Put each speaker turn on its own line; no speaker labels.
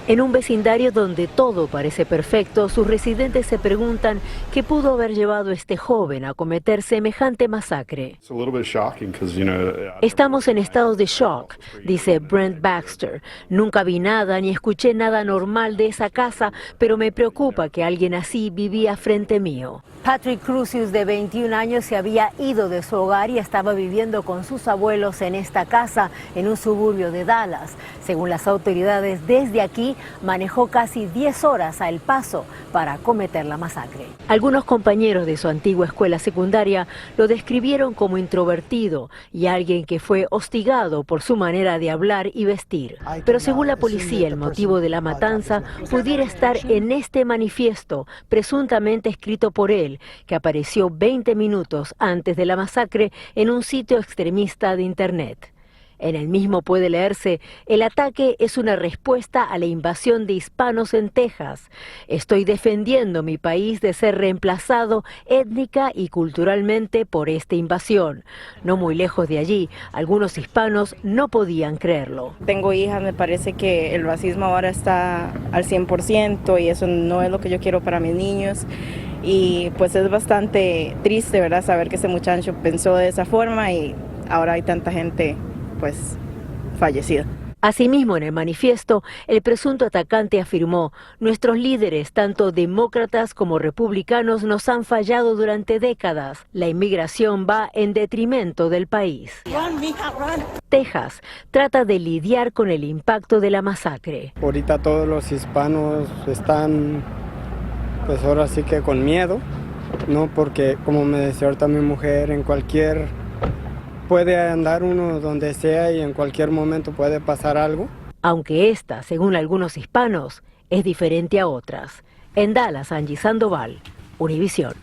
En un vecindario donde todo parece perfecto, sus residentes se preguntan qué pudo haber llevado a este joven a cometer semejante masacre. Estamos en estado de shock, dice Brent Baxter. Nunca vi nada ni escuché nada normal de esa casa, pero me preocupa que alguien así vivía frente mío. Patrick Crucius, de 21 años, se había ido de su hogar y estaba viviendo con sus abuelos en esta casa en un suburbio de Dallas. Según las autoridades, desde aquí manejó casi 10 horas a El Paso para cometer la masacre. Algunos compañeros de su antigua escuela secundaria lo describieron como introvertido y alguien que fue hostigado por su manera de hablar y vestir. Pero según la policía, el motivo de la matanza pudiera estar en este manifiesto, presuntamente escrito por él, que apareció 20 minutos antes de la masacre en un sitio extremista de Internet. En el mismo puede leerse: el ataque es una respuesta a la invasión de hispanos en Texas. Estoy defendiendo mi país de ser reemplazado étnica y culturalmente por esta invasión. No muy lejos de allí, algunos hispanos no podían creerlo.
Tengo hijas, me parece que el racismo ahora está al 100% y eso no es lo que yo quiero para mis niños. Y pues es bastante triste, ¿verdad?, saber que ese muchacho pensó de esa forma y ahora hay tanta gente pues fallecida.
Asimismo, en el manifiesto, el presunto atacante afirmó: nuestros líderes, tanto demócratas como republicanos, nos han fallado durante décadas. La inmigración va en detrimento del país. Texas trata de lidiar con el impacto de la masacre.
Ahorita todos los hispanos están, pues ahora sí que con miedo, ¿no? Porque, como me decía ahorita mi mujer, puede andar uno donde sea y en cualquier momento puede pasar algo.
Aunque esta, según algunos hispanos, es diferente a otras. En Dallas, Angie Sandoval, Univisión.